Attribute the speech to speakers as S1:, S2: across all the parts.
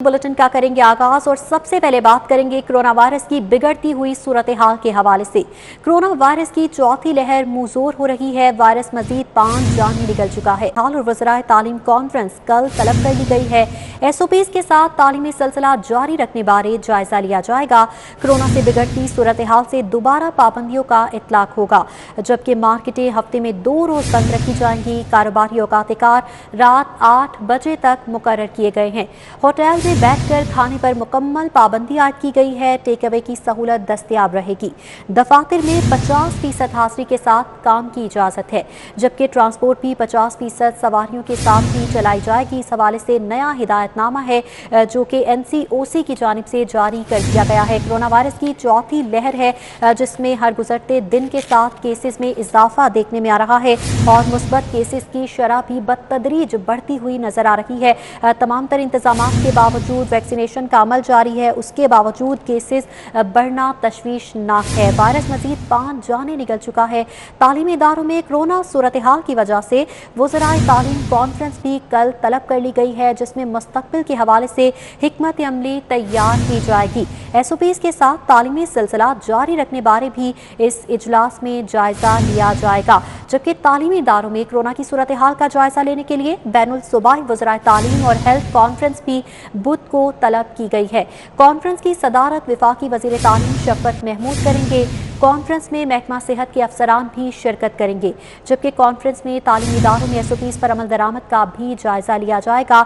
S1: Bulletin का करेंगे आगाज और सबसे पहले बात करेंगे कोरोना वायरस की बिगड़ती हुई सूरत हाल के हवाले से। कोरोना वायरस की चौथी लहर मुंहजोर हो रही है। वायरस मजीद 5 जान निकल चुका है। हाल और वज़राए तालीम कॉन्फ्रेंस कल तलब कर ली गई है। SOPs के साथ तालीमी सिलसिला जारी रखने बारे जायजा लिया जाएगा। कोरोना से बिगड़ती सूरत हाल से दोबारा पाबंदियों का इतलाक होगा, जबकि मार्केटें हफ्ते में 2 रोज बंद रखी जाएंगी। कारोबारी औकात कार रात 8 बजे तक मुकर्रर किए गए हैं। होटल बैठकर खाने पर मुकम्मल पाबंदी आयद की गई है। टेक अवे की सहूलत दस्तयाब रहेगी। दफातर में 50% हाजिरी के साथ काम की इजाज़त है, जबकि ट्रांसपोर्ट भी 50% सवारियों के साथ ही चलाई जाएगी। इस हवाले से नया हिदायतनामा है जो कि NCOC की जानिब से जारी कर दिया गया है। कोरोना वायरस की चौथी लहर है जिसमें हर गुजरते दिन के साथ केसेस में इजाफा देखने में आ रहा है और मुस्बत केसेस की शरह भी बतदरीज बढ़ती हुई नजर आ रही है। तमाम तर इंतजाम के बावजूद वैक्सीनेशन का अमल जारी है, उसके बावजूद केसेस बढ़ना तशवीशनाक है। वायरस मजीद 5 जाने निकल चुका है। तालीमी इदारों में कोरोना सूरत हाल की वजह से वज़राए तालीम कॉन्फ्रेंस भी कल तलब कर ली गई है, जिसमें मुस्तकबिल के हवाले से हिकमत अमली तैयार की जाएगी। SOPs के साथ तालीमी सिलसिला जारी रखने बारे भी इस इजलास में जायजा लिया जाएगा, जबकि तालीमी इदारों में कोरोना की सूरत हाल का जायजा लेने के लिए बैनुल सूबाई वज़राए तालीम और हेल्थ कॉन्फ्रेंस भी बुध को तलब की गई है। कॉन्फ्रेंस की सदारत वफाकी वज़ीर तालीम शफकत महमूद करेंगे। कॉन्फ्रेंस में महकमा सेहत के अफसरान भी शिरकत करेंगे, जबकि कॉन्फ्रेंस में तालीमी इदारों में SOPs पर अमल दरामद का भी जायजा लिया जाएगा।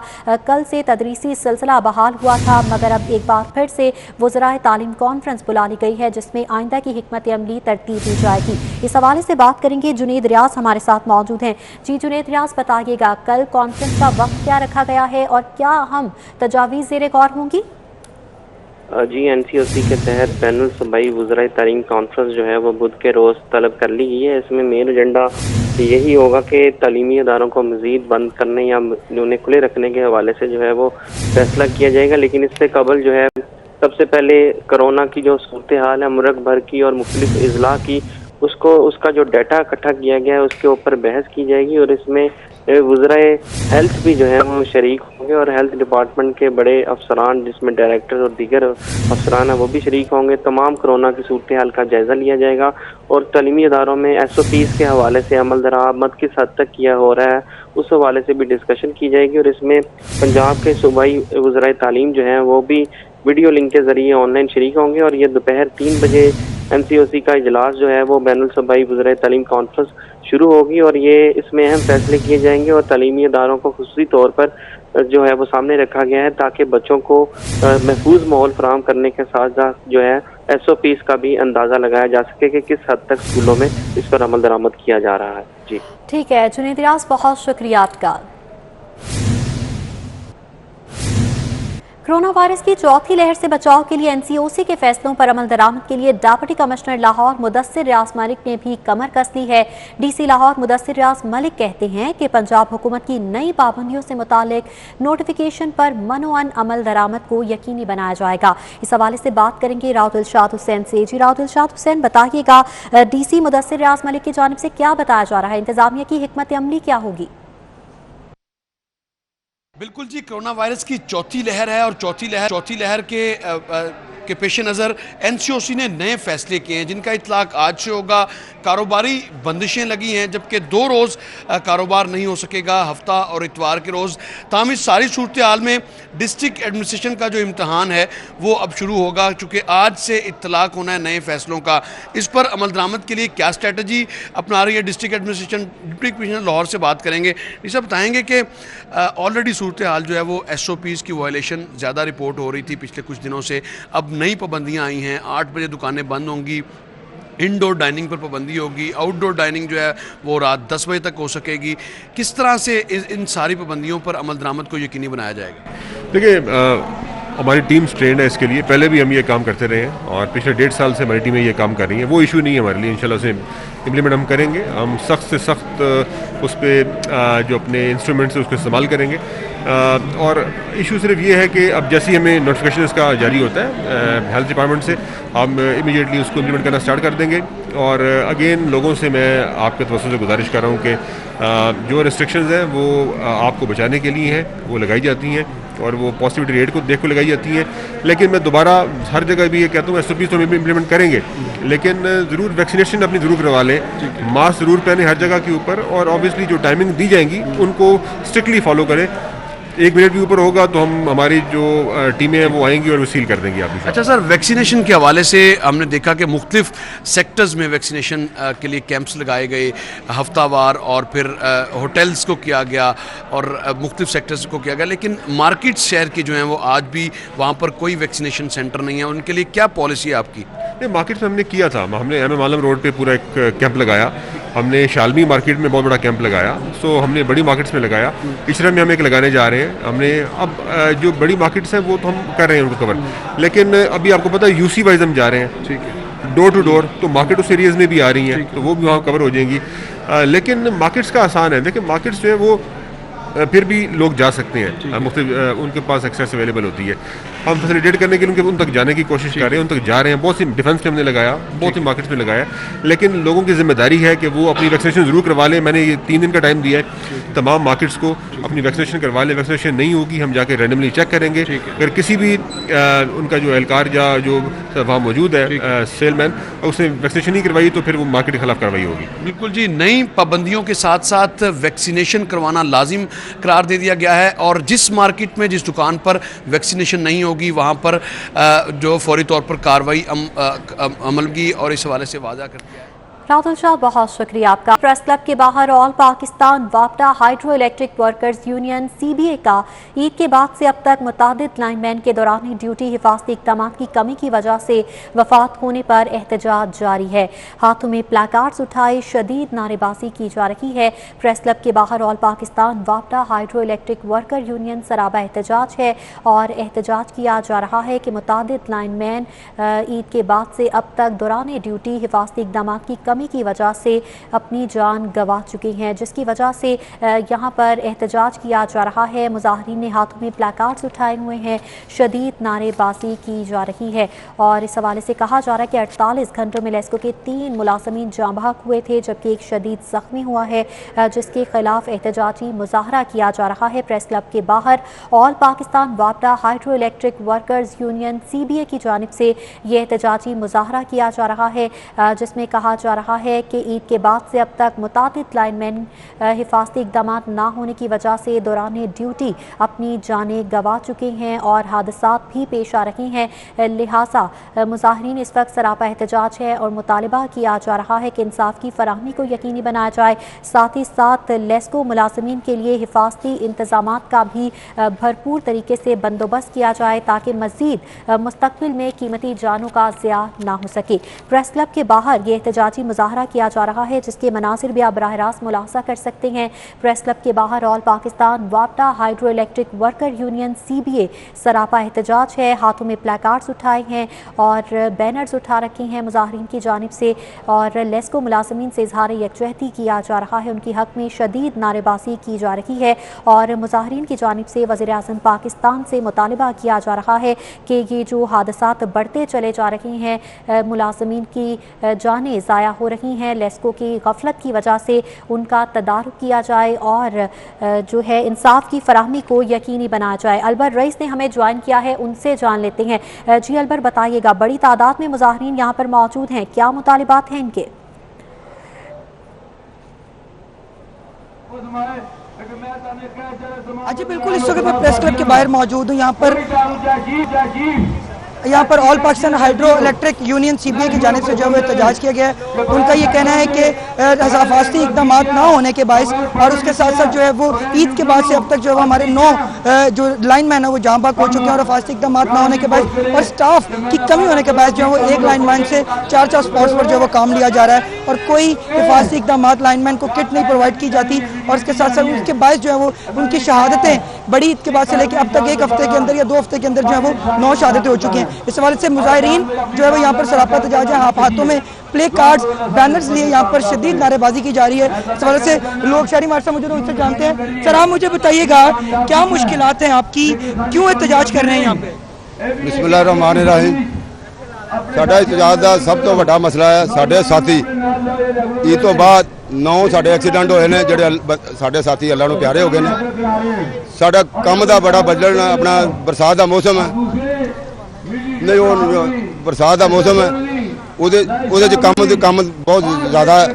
S1: कल से तदरीसी सिलसिला बहाल हुआ था, मगर अब एक बार फिर से वज़राए तालीम कॉन्फ्रेंस बुला ली गई है, जिसमें आइंदा की हिकमत अमली तरतीब दी जाएगी। इस हवाले से बात करेंगे। जुनेद रियाज हमारे साथ मौजूद हैं। जी जुनेद रियाज, बताइएगा कल कॉन्फ्रेंस का वक्त क्या रखा गया है और क्या अहम तजावीज़ ज़ेरे गौर होंगी?
S2: जी, NCOC के तहत बैनुल सूबाई वज़राए तालीम कॉन्फ्रेंस जो है वो बुध के रोज़ तलब कर ली गई है। इसमें मेन एजेंडा यही होगा कि तालीमी इदारों को मज़ीद बंद करने या उन्हें खुले रखने के हवाले से जो है वो फैसला किया जाएगा। लेकिन इससे कबल जो है सबसे पहले कोरोना की जो सूरत हाल है मुल्क भर की और मुख्तलिफ अजला की, उसका जो डाटा इकट्ठा किया गया है उसके ऊपर बहस की जाएगी और इसमें वज़राए हेल्थ भी जो है वो शरीक होंगे और हेल्थ डिपार्टमेंट के बड़े अफसरान जिसमें डायरेक्टर और दीगर अफसरान हैं वो भी शरीक होंगे। तमाम कोरोना की सूरत हाल का जायज़ा लिया जाएगा और तालीमी इदारों में SOPs के हवाले से अमल दरामद किस हद तक किया हो रहा है उस हवाले से भी डिस्कशन की जाएगी। और इसमें पंजाब के सूबाई वज़राए तालीम जो हैं वो भी वीडियो लिंक के जरिए ऑनलाइन शरीक होंगे और ये दोपहर 3 बजे NCOC का इजलास जो है वो बैनुल सूबाई वज़राए तालीम कॉन्फ्रेंस शुरू होगी और ये इसमें अहम फैसले किए जाएंगे और तालीमी इदारों को खुसूसी तौर पर जो है वो सामने रखा गया है ताकि बच्चों को महफूज माहौल फराहम करने के साथ साथ जो है SOPs का भी अंदाज़ा लगाया जा सके कि किस हद तक स्कूलों में इस पर अमल दरामद किया जा रहा है। जी
S1: ठीक है जुनेद रियाज, बहुत शुक्रिया आपका। कोरोना वायरस की चौथी लहर से बचाव के लिए NCOC के फैसलों पर अमल दरामद के लिए डिप्टी कमिश्नर लाहौर मुदस्सिर रियाज मलिक ने भी कमर कस ली है। DC लाहौर मुदस्सिर रियाज मलिक कहते हैं कि पंजाब हुकूमत की नई पाबंदियों से मुतालिक नोटिफिकेशन पर मनोअन अमल दरामद को यकीनी बनाया जाएगा। इस हवाले से बात करेंगे राव दिलशाद हुसैन से। जी राव दिलशाद हुसैन, बताइएगा DC मुदस्सिर रियाज मलिक की जानिब से क्या बताया जा रहा है, इंतजामिया की हिकमत अमली क्या होगी?
S3: बिल्कुल जी, कोरोना वायरस की चौथी लहर है और चौथी लहर के पेश नज़र NCOC ने नए फैसले किए हैं जिनका इतलाक आज से होगा। कारोबारी बंदिशें लगी हैं, जबकि 2 रोज़ कारोबार नहीं हो सकेगा, हफ्ता और इतवार के रोज़। ताहम इस सारी सूरत हाल में डिस्ट्रिक्ट एडमिनिस्ट्रेशन का जो इम्तहान है वो अब शुरू होगा, चूँकि आज से इतलाक होना है नए फैसलों का। इस पर अमल दरामद के लिए क्या स्ट्रेटजी अपना रही है district administration, deputy commissioner Lahore से बात करेंगे। इसे बताएंगे कि ऑलरेडी सूरत हाल जो है वो SOPs की वायलेशन ज़्यादा रिपोर्ट हो रही थी पिछले कुछ दिनों से। अब नई पाबंदियाँ आई हैं, 8 बजे दुकानें बंद होंगी, इनडोर डाइनिंग पर पाबंदी होगी, आउटडोर डाइनिंग जो है वो रात 10 बजे तक हो सकेगी। किस तरह से इन सारी पाबंदियों पर अमल दरामद को यकीनी बनाया जाएगा?
S4: देखिए, हमारी टीम ट्रेंड है इसके लिए, पहले भी हम ये काम करते रहे हैं और पिछले 1.5 साल से हमारी टीमें ये काम कर रही हैं। वो इशू नहीं है हमारे लिए, इंशाल्लाह से इम्प्लीमेंट हम करेंगे। हम सख्त से सख्त उस पर जो अपने इंस्ट्रूमेंट्स है उसको इस्तेमाल करेंगे और इशू सिर्फ ये है कि अब जैसे ही हमें नोटिफिकेशन इसका जारी होता है हेल्थ डिपार्टमेंट से, हम इमीडिएटली उसको इम्प्लीमेंट करना स्टार्ट कर देंगे। और अगेन लोगों से मैं आपके तवज्जो से गुजारिश कर रहा हूँ कि जो रिस्ट्रिक्शंस हैं वो आपको बचाने के लिए हैं, वो लगाई जाती हैं। और वो पॉजिटिविटी रेट को देख को लगाई जाती है। लेकिन मैं दोबारा हर जगह भी ये कहता हूँ SOP तो इम्प्लीमेंट करेंगे, लेकिन ज़रूर वैक्सीनेशन अपनी ज़रूर करवा लें, मास्क ज़रूर पहने हर जगह के ऊपर, और ऑब्वियसली जो टाइमिंग दी जाएंगी उनको स्ट्रिक्टली फॉलो करें। 1 मिनट भी ऊपर होगा तो हमारी जो टीमें हैं वो आएंगी और वो सील कर देंगी आपकी।
S3: अच्छा सर, वैक्सीनेशन के हवाले से हमने देखा कि मुख्तलिफ सेक्टर्स में वैक्सीनेशन के लिए कैंप्स लगाए गए हफ्तावार, और फिर होटल्स को किया गया और मुख्तलिफ सेक्टर्स को किया गया, लेकिन मार्केट शहर के जो हैं वो आज भी वहाँ पर कोई वैक्सीनेशन सेंटर नहीं है। उनके लिए क्या पॉलिसी है आपकी?
S4: नहीं, मार्केट में हमने किया था, हमने MM आलम रोड पे पूरा एक कैंप लगाया, हमने शालमी मार्केट में बहुत बड़ा कैंप लगाया, सो हमने बड़ी मार्केट्स में लगाया, इचरा में हम एक लगाने जा रहे हैं। हमने अब जो बड़ी मार्केट्स हैं वो तो हम कर रहे हैं उनको कवर, लेकिन अभी आपको पता है UC वाइज हम जा रहे हैं, ठीक है, डोर टू डोर, तो मार्केट उस एरियाज में भी आ रही हैं, तो वो भी वहाँ कवर हो जाएंगी। लेकिन मार्केट्स का आसान है, देखिए मार्केट्स जो है वो फिर भी लोग जा सकते हैं, मुख्तलिफ उनके पास एक्सेस अवेलेबल होती है। हम फैसिलिटेट करने के लिए उन तक जाने की कोशिश कर रहे हैं, उन तक जा रहे हैं। बहुत सी डिफेंस में हमने लगाया, बहुत सी मार्केट्स में लगाया, लेकिन लोगों की जिम्मेदारी है कि वो अपनी वैक्सीनेशन ज़रूर करवा लें। मैंने ये 3 दिन का टाइम दिया है तमाम मार्केट्स को, अपनी वैक्सीनेशन करवा लें। वैक्सीनेशन नहीं होगी हम जाके रैंडमली चेक करेंगे, अगर किसी भी उनका जो एहलकार या जो वहाँ मौजूद है सेलमैन उसने वैक्सीनेशन नहीं करवाई तो फिर वो मार्केट के खिलाफ कार्रवाई होगी।
S3: बिल्कुल जी, नई पाबंदियों के साथ साथ वैक्सीनेशन करवाना लाजिम करार दे दिया गया है, और जिस मार्केट में जिस दुकान पर वैक्सीनेशन नहीं होगी वहाँ पर जो फौरी तौर पर कार्रवाई अमल की, और इस हवाले से वादा कर दिया है।
S1: राहुल शाह, बहुत शुक्रिया आपका। प्रेस क्लब के बाहर ऑल पाकिस्तान वापडा hydro electric workers union CBA का ईद के बाद से अब तक मुतादिद लाइनमैन के दौरान ड्यूटी हिफाजती इक़दाम की कमी की वजह से वफात होने पर एहतजाज जारी है। हाथों में प्लाकार्ड्स उठाए शदीद नारेबाजी की जा रही है। प्रेस क्लब के बाहर ऑल पाकिस्तान वापडा हाइड्रो इलेक्ट्रिक वर्कर यूनियन सराबा एहतजाज है, और एहतजाज किया जा रहा है कि मुतादिद लाइनमैन ईद के बाद से अब तक दौरान ड्यूटी हिफाजती इक़दाम की कमी की वजह से अपनी जान गंवा चुकी हैं, जिसकी वजह से यहाँ पर एहतजाज किया जा रहा है। मुजाहरीन ने हाथों में प्लाकार्ड्स उठाए हुए हैं, शदीद नारेबाजी की जा रही है, और इस हवाले से कहा जा रहा है कि 48 घंटों में लेस्को के 3 मुलाजमीन जाँ बहक हुए थे, जबकि एक शदीद ज़ख्मी हुआ है, जिसके खिलाफ एहतजाजी मुजाहरा किया जा रहा है। प्रेस क्लब के बाहर ऑल पाकिस्तान वापडा hydro electric workers union CBA की जानिब से ये एहतजाजी मुजाहरा किया जा रहा है, जिसमें कहा जा रहा है कि ईद के बाद से अब तक मुतादिद लाइनमैन हिफाजती इक़दाम ना होने की वजह से दौरान ड्यूटी अपनी जानें गंवा चुके हैं और हादसात भी पेश आ रही हैं। लिहाजा मुजाहरीन इस वक्त सरापा एहतजाज है और मुतालबा किया जा रहा है कि इंसाफ की फराहमी को यकीनी बनाया जाए। साथ ही साथ लेस्को मुलाजमीन के लिए हिफाजती इंतजाम का भी भरपूर तरीके से बंदोबस्त किया जाए, ताकि मज़ीद मुस्तक़बिल में कीमती जानों का ज़िया ना हो सके। प्रेस क्लब के बाहर ये एहतजाजी मुजाहरा किया जा रहा है, जिसके मनासिर भी आप बराह रास्त मुलाहजा कर सकते हैं। प्रेस क्लब के बाहर ऑल पाकिस्तान वापडा hydro electric worker union CBA सरापा एहतजाज है, हाथों में प्लाकार्ड्स उठाए हैं और बैनर्स उठा रखे हैं मुजाहरीन की जानिब से, और लेस्को मुलाजमीन से इजहार यकजहती किया जा रहा है। उनकी हक में शदीद नारेबाजी की जा रही है, और मुजाहरीन की जानिब से वज़ीर-ए-आज़म पाकिस्तान से मुतालबा किया जा रहा है कि ये जो हादसात बढ़ते चले जा रहे हैं, मुलाजमीन की जानें ज़ाया हो रही हैं, लेस्को की गफलत की वजह से उनका तदारुक किया जाए और जो है इंसाफ की फराहमी को यकीनी बनाया जाए। अलबर रईस ने हमें ज्वाइन किया है, उनसे जान लेते हैं। जी अलबर, बताइएगा, बड़ी तादाद में मुजाहरीन यहाँ पर मौजूद हैं, क्या मुतालिबात हैं इनके?
S5: जी बिल्कुल, इस वक्त मैं प्रेस क्लब के बाहर मौजूद हूँ। यहाँ पर all Pakistan hydro electric union CBA की जानिब से जो है एहतजाज किया गया है। उनका ये कहना है कि हिफाजती इक़दाम ना होने के बायस, और उसके साथ साथ जो है वो ईद के बाद से अब तक जो है हमारे 9 जो लाइनमैन है वो जाँ बहक हो चुके हैं, और हिफाजती इक़दाम ना होने के बायस और स्टाफ की कमी होने के बायस जो है वो एक लाइनमैन से 4-4 स्पॉट्स पर जो है वो काम लिया जा रहा है, और कोई हिफाजती इक़दाम लाइनमैन को किट नहीं प्रोवाइड की जाती, और उसके साथ साथ उसके बायस जो है वो उनकी शहादतें बड़ी ईद के बाद से लेकर अब तक 1 हफ्ते के अंदर या 2 हफ्ते के अंदर जो है वो 9 शहादतें हो चुकी हैं। इस हवाले से मुजाहिरीन जो है वो यहाँ पर सरापा एहतजाज है, हाथों में प्ले कार्ड्स बैनर्स लिए यहाँ पर शदीद नारेबाजी की जा रही है। इस वजह से लोग शहरी मार्शा मुझे उनसे जानते हैं। सर, आप मुझे बताइएगा क्या मुश्किलात हैं आपकी, क्यों एहतजाज कर रहे हैं यहाँ पे?
S6: बिस्मिल्लाहिर्रहमानिर्रहीम। साडा एहतजाज का सब तो बड़ा मसला है साडे साथी ईद तो बाद 9 ਸਾਡੇ ਐਕਸੀਡੈਂਟ ਹੋਏ ਨੇ ਜਿਹੜੇ ਸਾਡੇ ਸਾਥੀ ਅੱਲਾ ਨੂੰ ਪਿਆਰੇ ਹੋ ਗਏ ਨੇ। ਸਾਡਾ ਕੰਮ ਦਾ ਬੜਾ ਬਦਲਣ ਆਪਣਾ ਬਰਸਾਤ ਦਾ ਮੌਸਮ ਹੈ ਨਹੀਂ ਉਹ ਬਰਸਾਤ ਦਾ ਮੌਸਮ ਹੈ ਉਹਦੇ ਚ ਕੰਮ ਬਹੁਤ ਜ਼ਿਆਦਾ ਹੈ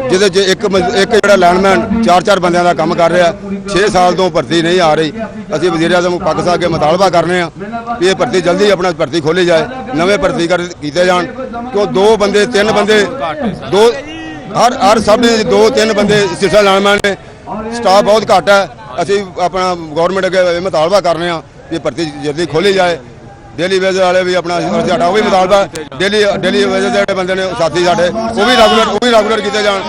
S6: ਜਿਹਦੇ ਚ ਇੱਕ ਜਿਹੜਾ ਲਾਈਨਮੈਨ 4 ਬੰਦਿਆਂ ਦਾ ਕੰਮ ਕਰ ਰਿਹਾ 6 ਸਾਲ ਤੋਂ ਭਰਤੀ ਨਹੀਂ ਆ ਰਹੀ। ਅਸੀਂ ਵਜ਼ੀਰ ਆਜ਼ਮ ਪਾਕਿਸਤਾਨ ਅੱਗੇ ਮੁਤਾਲਬਾ ਕਰਨੇ ਆ ਕਿ ਇਹ ਭਰਤੀ ਜਲਦੀ ਆਪਣਾ ਭਰਤੀ ਖੋਲੀ ਜਾਏ, ਨਵੇਂ ਭਰਤੀ ਕੀਤੇ ਜਾਣ ਕਿਉਂ 2 ਬੰਦੇ 3 ਬੰਦੇ ਦੋ ਹਰ ਸਭ ਨੇ 2-3 ਬੰਦੇ ਸਿਸਟਰ ਲਾਈਨਮੈਨ ਨੇ, ਸਟਾਫ ਬਹੁਤ ਘੱਟ ਹੈ। ਅਸੀਂ ਆਪਣਾ ਗਵਰਨਮੈਂਟ ਅੱਗੇ ਮੁਤਾਲਬਾ ਕਰਨੇ ਆ ਕਿ ਭਰਤੀ ਜਲਦੀ ਖੋਲੀ ਜਾਏ। डेली वेज वाले भी अपना साडा वो भी मुतालबा डेली वेज ਜਿਹੜੇ ਬੰਦੇ ਨੇ ਸਾਥੀ ਸਾਡੇ ਉਹ ਵੀ ਰੈਗੂਲਰ ਕੀਤੇ ਜਾਣ।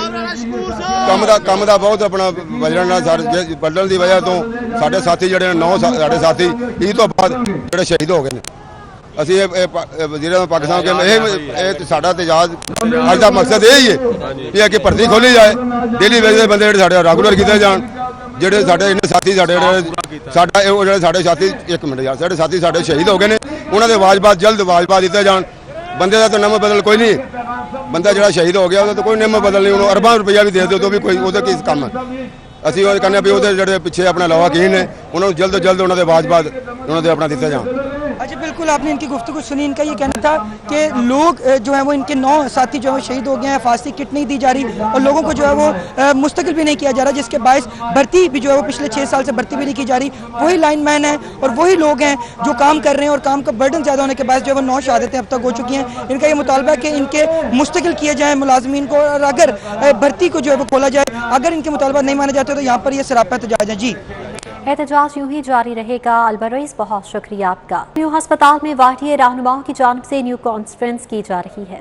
S6: ਕੰਮ ਦਾ ਬਹੁਤ ਆਪਣਾ ਵਜਣ ਨਾਲ ਬਦਲਣ ਦੀ ਵਜ੍ਹਾ ਤੋਂ ਸਾਡੇ ਸਾਥੀ ਜਿਹੜੇ 9 ਸਾਡੇ ਸਾਥੀ ਇਹ ਤੋਂ ਬਾਅਦ ਜਿਹੜੇ ਸ਼ਹੀਦ ਹੋ ਗਏ ਨੇ। ਅਸੀਂ ਇਹ ਵਜ਼ੀਰ ਆਜ਼ਮ ਪਾਕਿਸਤਾਨ ਕੇ ਇਹ ਸਾਡਾ ਤਜਾਜ਼ ਅੱਜ ਦਾ ਮਕਸਦ ਇਹ ਹੀ ਹੈ ਕਿ ਭਰਤੀ ਖੋਲੀ ਜਾਏ, डेली वेज ਦੇ ਬੰਦੇ ਜਿਹੜੇ ਸਾਡੇ ਰੈਗੂਲਰ ਕੀਤੇ ਜਾਣ। ਜਿਹੜੇ ਸਾਡੇ ਇਹਨੇ ਸਾਥੀ ਜਿਹੜੇ ਸਾਡੇ ਸਾਥੀ 1 ਮਿੰਟ ਯਾਰ ਸਾਡੇ ਸਾਥੀ ਸਾਡੇ ਸ਼ਹੀਦ ਹੋ ਗਏ ਨੇ ਉਹਨਾਂ ਦੇ ਜਲਦ ਵਾਜਬਾਤ ਦਿੱਤੇ ਜਾਣ। ਬੰਦੇ ਦਾ ਤਾਂ ਨਾਮ ਬਦਲ ਕੋਈ ਨਹੀਂ, ਬੰਦਾ ਜਿਹੜਾ ਸ਼ਹੀਦ ਹੋ ਗਿਆ ਉਹਦਾ ਤਾਂ ਕੋਈ ਨਾਮ ਬਦਲ ਨਹੀਂ, ਉਹਨੂੰ ਅਰਬਾਂ ਰੁਪਈਆ ਵੀ ਦੇ ਦਿਓ ਤਾਂ ਵੀ ਕੋਈ ਉਹਦਾ ਕੀ ਕੰਮ ਹੈ। ਅਸੀਂ ਉਹ ਕਹਿੰਦੇ ਵੀ ਉਹਦੇ ਜਿਹੜੇ ਪਿੱਛੇ ਆਪਣਾ ਲਵਾਕੀਨ ਨੇ ਉਹਨਾਂ ਨੂੰ ਜਲਦ ਉਹਨਾਂ ਦੇ ਵਾਜਬਾਤ ਉਹਨਾਂ ਦੇ ਆਪਣਾ ਦਿੱਤੇ जाएं।
S5: अच्छा, बिल्कुल आपने इनकी गुफ्तगू सुनी। इनका ये कहना था कि लोग जो है वो इनके 9 साथी जो है शहीद हो गए हैं, फांसी किट नहीं दी जा रही और लोगों को जो है वो मुस्तकिल भी नहीं किया जा रहा, जिसके बायस भर्ती भी जो है वो पिछले 6 साल से भर्ती भी नहीं की जा रही। वही लाइनमैन है और वही लोग हैं जो काम कर रहे हैं और काम का बर्डन ज़्यादा होने के बाद जो है वो 9 शहादतें अब तक हो चुकी हैं। इनका ये मुतालबा है कि इनके मुस्तकिल किए जाएँ मुलाजमीन को और अगर भर्ती को जो है वो खोला जाए। अगर इनके मुतालबा नहीं माने जाते तो यहाँ पर ये सरापा एहतजाज है। जी
S1: एहतजाज यूं ही जारी रहेगा। अलबरईस, बहुत शुक्रिया आपका। न्यू अस्पताल में वार्डीय रहनुमाओं की जानिब से न्यू कॉन्फ्रेंस की जा रही है।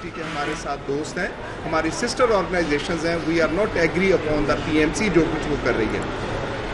S7: के हमारे साथ दोस्त हैं, हमारी सिस्टर ऑर्गेनाइजेशंस हैं, we are not agree upon the PMC जो कुछ वो कर रही है।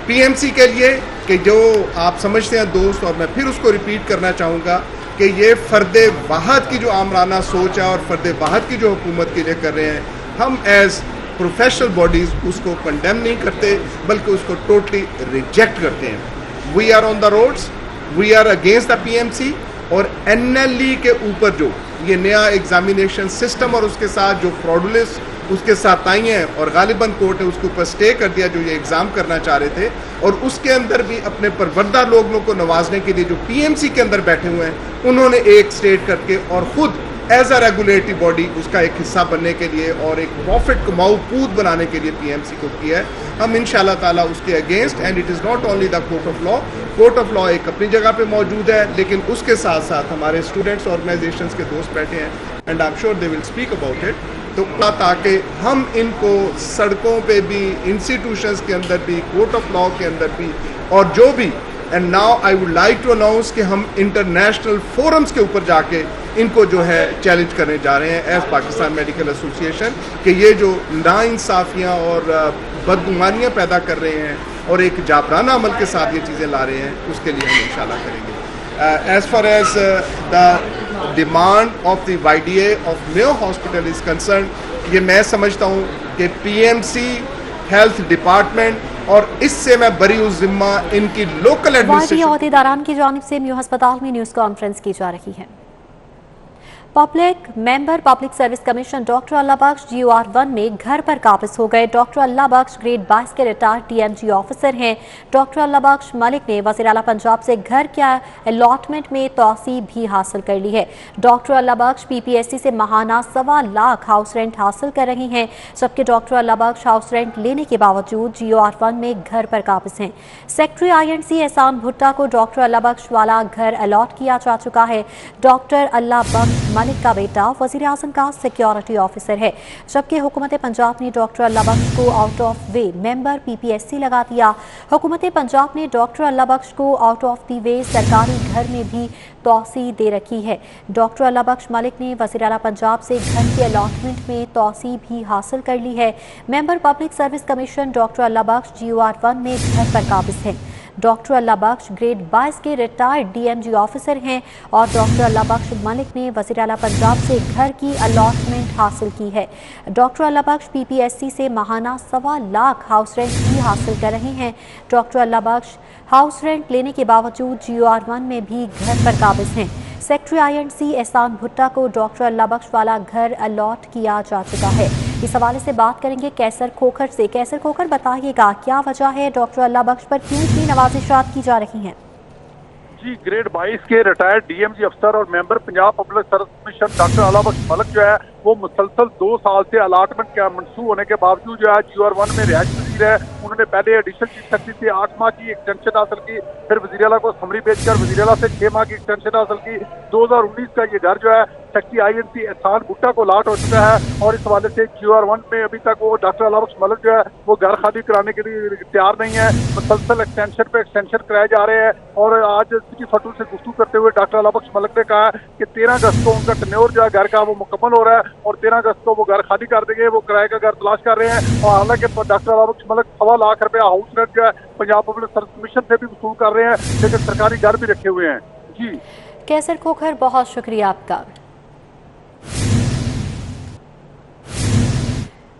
S7: पीएमसी के लिए कि जो आप समझते हैं दोस्त, और मैं फिर उसको रिपीट करना चाहूँगा कि ये फ़र्द वाहद की जो आमराना सोच है और फ़र्द वाहद की जो हुकूमत के लिए कर रहे हैं, हम एज़ प्रोफेशनल बॉडीज़ उसको कंडेम नहीं करते बल्कि उसको टोटली रिजेक्ट करते हैं। We are on the roads, we are against the PMC और एनएलई के ऊपर जो ये नया एग्जामिनेशन सिस्टम और उसके साथ जो फ्रॉडुलेंस उसके साथ आई हैं और गालिबन कोर्ट ने उसके ऊपर स्टे कर दिया जो ये एग्ज़ाम करना चाह रहे थे, और उसके अंदर भी अपने परवरदा लोगों को नवाजने के लिए जो पीएमसी के अंदर बैठे हुए हैं उन्होंने एक स्टेट करके और ख़ुद एज अ रेगुलेटरी बॉडी उसका एक हिस्सा बनने के लिए और एक प्रॉफिट कमाऊ पूत बनाने के लिए पीएमसी को किया है। हम इंशाल्लाह ताला उसके against, and it is not only the court of law एक अपनी जगह पे मौजूद है, लेकिन उसके साथ साथ हमारे स्टूडेंट्स ऑर्गेनाइजेशंस के दोस्त बैठे हैं and I am sure they will speak about it. तो ताकि हम इनको सड़कों पे भी, इंस्टीट्यूशंस के अंदर भी, कोर्ट ऑफ लॉ के अंदर भी, और जो भी, and now I would like to announce कि हम इंटरनेशनल फोरम्स के ऊपर जाके इनको जो है चैलेंज करने जा रहे हैं एज पाकिस्तान मेडिकल एसोसिएशन कि ये जो नाइंसाफ़ियाँ और बदगुमानियाँ पैदा कर रहे हैं और एक जाबराना अमल के साथ ये चीज़ें ला रहे हैं, उसके लिए हम इंशाल्लाह करेंगे। As far as the demand of the YDA of Mayo hospital is concern, ये मैं समझता हूँ कि PMC, हेल्थ डिपार्टमेंट और इससे मैं बरी उस जिम्मा इनकी लोकल एडमिनिस्ट्रेशन
S1: अहदेदारान की जानिब से न्यू अस्पताल में न्यूज़ कॉन्फ्रेंस की जा रही है। Public member public service commission doctor Allah Bakhsh GOR1 में घर पर काबिज हो गए। डॉक्टर अल्लाह बख्श ग्रेड 22 के रिटायर्ड TMG ऑफिसर हैं। डॉक्टर अल्लाह बख्श मलिक ने वज़ीर आला पंजाब से घर के अलॉटमेंट में तोसी भी हासिल कर ली है। डॉक्टर अल्लाह बख्श PPSC से माहाना 1.25 लाख हाउस रेंट हासिल कर रही हैं, जबकि डॉक्टर अल्लाह बख्श हाउस रेंट लेने के बावजूद GOR1 में घर पर काबिज हैं। सेक्रेटरी INC एहसान भुट्टा को डॉक्टर अल्लाह बख्श वाला घर अलॉट किया जा चुका है। डॉक्टर अल्लाह बख्श मलिक का बेटा वज़ीर आज़म का सिक्योरिटी ऑफिसर है, जबकि हुकूमत पंजाब ने डॉक्टर अल्लाह बख्श को out of way member PPSC लगा दिया। हुकूमत पंजाब ने डॉक्टर अल्लाह बख्श को आउट ऑफ द वे सरकारी घर में भी तोसी दे रखी है। डॉक्टर अल्लाह बख्श मलिक ने वज़ीर आला पंजाब से घर के अलॉटमेंट में तोसी भी हासिल कर ली है। Member public service commission doctor Allah Bakhsh GOR1 में घर पर काबिज है। डॉक्टर अल्लाह बख्श ग्रेड 22 के रिटायर्ड DMG ऑफिसर हैं और डॉक्टर अल्लाह बख्श मलिक ने वज़ीर आला पंजाब से घर की अलॉटमेंट हासिल की है। डॉक्टर अल्लाह बख्श PPSC से माहाना 1.25 लाख हाउस रेंट भी हासिल कर रहे हैं। डॉक्टर अल्लाह बख्श हाउस रेंट लेने के बावजूद GOR1 में भी घर पर काबिज हैं। सेक्रेटरी INC एहसान भुट्टा को डॉक्टर अल्लाह बख्श वाला घर अलॉट किया जा चुका है। इस हवाले से बात करेंगे कैसर खोखर से। कैसर खोखर, बताइएगा क्या वजह है डॉक्टर अल्लाह बख्श पर क्यों इतनी नवाजिशात की जा रही हैं?
S8: जी, ग्रेड 22 के रिटायर्ड DMG अफसर और member Punjab public service commission doctor Allah Bakhsh Malik जो है वो मुसलसल 2 साल से अलाटमेंट का मंसूब होने के बावजूद जो है GR1 में रिहायश पजीर है। उन्होंने पहले एडिशनल चीफ सेक्रेटरी से 8 माह की एक्सटेंशन हासिल की, फिर वज़ीर आला को समरी भेजकर वज़ीर आला से 6 माह की एक्सटेंशन हासिल की। 2019 का ये घर जो है सेक्रेटरी INC एहसान भुट्टा को अलॉट हो चुका है और इस हवाले से GR1 में अभी तक वो डॉक्टर अल्लाह बख्श मलिक जो है वो घर खाली कराने के लिए तैयार नहीं है। मुसलसल एक्सटेंशन पे एक्सटेंशन कराए जा रहे हैं और आज सिटी फटू से गुफ्तगू करते हुए डॉक्टर अल्लाह बख्श मलिक ने कहा कि 13 अगस्त को उनका टेन्योर जो है घर का वो मुकम्मल हो रहा है और 13 अगस्त को वो घर खाली कर देंगे। वो किराए का घर तलाश कर रहे हैं और हालांकि डॉक्टर अल्लाह बख्श मलिक 1.25 लाख रुपया हाउस रेंट जो है पंजाब पब्लिक सर्विस कमीशन से भी वसूल कर रहे हैं, लेकिन सरकारी घर भी रखे हुए हैं। जी
S1: कैसर खोखर, बहुत शुक्रिया आपका।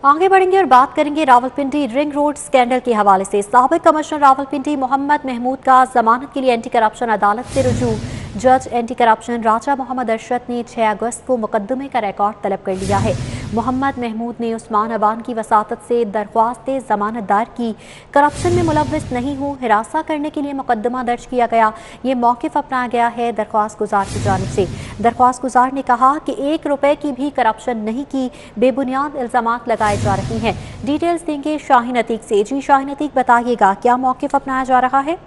S1: आगे बढ़ेंगे और बात करेंगे रावलपिंडी रिंग रोड स्कैंडल के हवाले से। साबिक कमिश्नर रावलपिंडी मोहम्मद महमूद का जमानत के लिए एंटी करप्शन अदालत से रुजू। जज एंटी करप्शन राजा मोहम्मद अरशद ने 6 अगस्त को मुकदमे का रिकॉर्ड तलब कर लिया है। मोहम्मद महमूद ने उस्मान अवान की वसातत से दरख्वास्त जमानत दायर की। करप्शन में मुलव्वस नहीं हूँ, हिरासा करने के लिए मुकदमा दर्ज किया गया, ये मौक़िफ़ अपनाया गया है दरख्वास्त गुजार की जानिब से। दरख्वास्त गुजार ने कहा कि 1 रुपए की भी करप्शन नहीं की, बेबुनियाद इल्ज़ामात लगाए जा रहे हैं। डिटेल्स देंगे शाहीन अतीक से। जी शाहीन अतीक, बताइएगा क्या मौक़िफ़ अपनाया जा रहा है?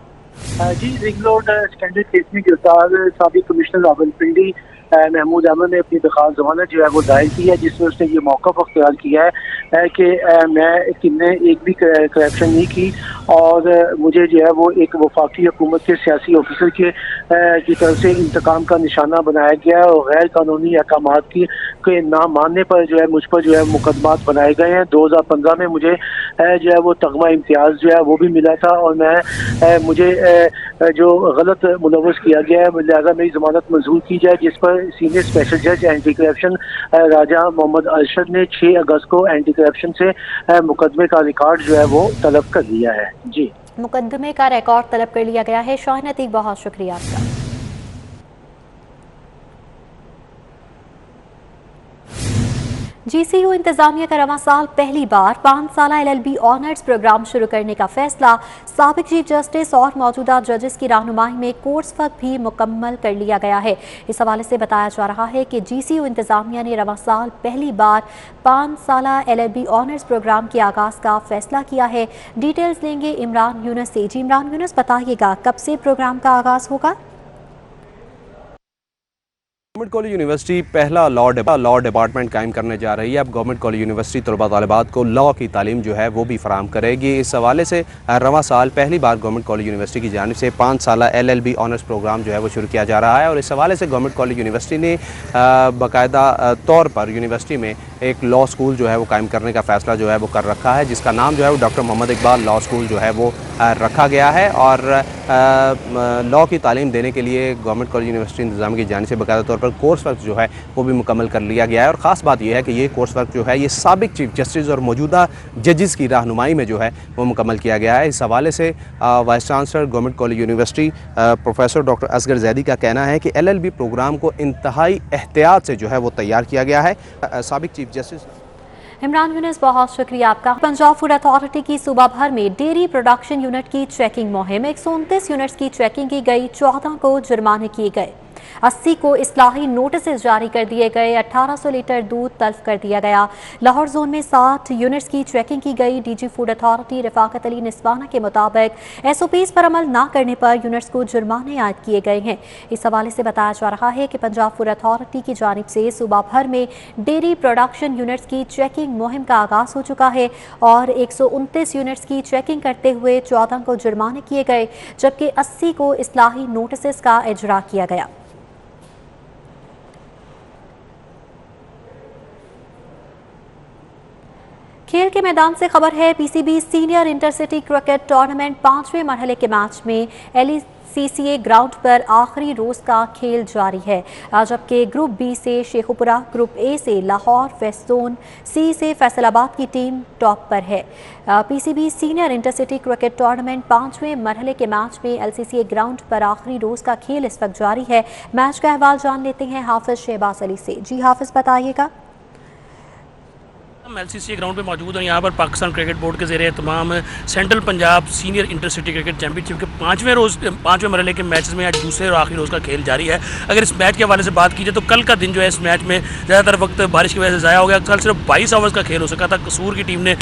S9: जी, रिंग रोड स्कैंडल केस में गिरफ्तार साबिक कमिश्नर रावलपिंडी महमूद अहमद ने अपनी दरख्वास्त जमानत जो है वो दायर की है, जिसमें उसने ये मौका अख्तियार किया है कि मैं एक भी करप्शन नहीं की और मुझे जो है वो एक वफाकी हुकूमत के सियासी ऑफिसर की तरफ से इंतकाम का निशाना बनाया गया है और गैर कानूनी अहकामात के ना मानने पर जो है मुझ पर जो है मुकदमात बनाए गए हैं। 2015 में मुझे जो है वो तगमा इम्तियाज़ जो है वो भी मिला था और मुझे जो गलत मुलव्वस किया गया है, लिहाजा मेरी जमानत मंजूर की जाए, जिस पर सीनियर स्पेशल जज एंटी करप्शन राजा मोहम्मद अरशद ने 6 अगस्त को एंटी करप्शन से मुकदमे का रिकॉर्ड जो है वो तलब कर लिया है। जी,
S1: मुकदमे का रिकॉर्ड तलब कर लिया गया है। शाहीन अतीक, बहुत शुक्रिया आपका। GCU इंतजामिया का रवां साल पहली बार 5 साला LLB ऑनर्स प्रोग्राम शुरू करने का फैसला। साबिक चीफ जस्टिस और मौजूदा जजेस की रहनुमाई में कोर्स वर्क भी मुकम्मल कर लिया गया है। इस हवाले से बताया जा रहा है कि GCU इंतजामिया ने रवां साल पहली बार 5 साला LLB ऑनर्स प्रोग्राम के आगाज़ का फैसला किया है। डिटेल्स लेंगे इमरान यूनुस से। जी इमरान यूनुस, बताइएगा कब से प्रोग्राम का आगाज़ होगा?
S10: गवर्नमेंट कॉलेज यूनिवर्सिटी पहला लॉ डिपार्टमेंट कायम करने जा रही है। अब गवर्नमेंट कॉलेज यूनिवर्सिटी तलबा तालिबात को लॉ की तालीम जो है वो भी फराहम करेगी। इस हवाले से रवां साल पहली बार गवर्नमेंट कॉलेज यूनिवर्सिटी की जानिब से 5 साला LLB ऑनर्स प्रोग्राम जो है वो शुरू किया जा रहा है और इस हवाले से गवर्नमेंट कॉलेज यूनिवर्सिटी ने बाकायदा तौर पर यूनिवर्सिटी में एक लॉ स्कूल जो है वो कायम करने का फ़ैसला जो है वो कर रखा है, जिसका नाम जो है वो doctor Mohammad Iqbal law school जो है वो रखा गया है। और लॉ की तालीम देने के लिए गवर्नमेंट कॉलेज यूनिवर्सिटी इंतजाम की जानिब से बाकायदा तौर पर कोर्स वर्क जो है वो भी मुकम्मल कर लिया गया है। और ख़ास बात यह है कि ये कोर्स वर्क जो है ये साबिक चीफ जस्टिस और मौजूदा जजेस की रहनुमाई में जो है वो मुकम्मल किया गया है। इस हवाले से vice chancellor government college university professor doctor Asghar Zaidi का कहना है कि LLB प्रोग्राम को इंतहाई एहतियात से जो है वो तैयार किया गया है। साबिक चीफ जस्टिस
S1: इमरान यूनुस, बहुत शुक्रिया आपका। पंजाब फूड अथॉरिटी की सूबा भर में डेयरी प्रोडक्शन यूनिट की चेकिंग मुहिम। 129 यूनिट्स की चेकिंग की गई, 14 को जुर्माने किए गए, 80 को इस्लाही नोटिस जारी कर दिए गए, 1800 लीटर दूध तल्फ कर दिया गया। लाहौर जोन में 60 यूनिट्स की चेकिंग की गई। DG food authority Rafaqat Ali निस्वाना के मुताबिक SOPs पर अमल न करने पर यूनिट्स को जुर्माने आयद किए गए हैं। इस हवाले से बताया जा रहा है कि पंजाब फूड अथॉरिटी की जानिब से सूबा भर में डेयरी प्रोडक्शन यूनिट्स की चेकिंग मुहिम का आगाज़ हो चुका है और 129 यूनिट्स की चेकिंग करते हुए 14 को जुर्माने किए गए, जबकि 80 को इस्लाही नोटिस का इजरा किया गया। खेल के मैदान से खबर है, PCB senior intercity cricket tournament 5वें मरहले के मैच में एलसीसीए ग्राउंड पर आखिरी रोज का खेल जारी है, जबकि ग्रुप बी से शेखुपुरा, ग्रुप ए से लाहौर, वेस्ट जोन सी से फैसलाबाद की टीम टॉप पर है। PCB senior intercity cricket tournament 5वें मरहले के मैच में एलसीसीए ग्राउंड पर आखिरी रोज का खेल इस वक्त जारी है। मैच का अहवाल जान लेते हैं हाफिज शहबाज अली से। जी हाफिज, बताइएगा।
S11: हम एलसीसी ग्राउंड पे मौजूद हैं। यहाँ पर पाकिस्तान क्रिकेट बोर्ड के ज़रिए तमाम central Punjab senior intercity cricket championship के पाँचवें मरहले के मैचेस में आज दूसरे और आखिरी रोज़ का खेल जारी है। अगर इस मैच के हवाले से बात की जाए तो कल का दिन जो है इस मैच में ज़्यादातर वक्त बारिश की वजह से ज़ाया हो गया। कल सिर्फ 22 ओवर्स का खेल हो सका था। कसूर की टीम ने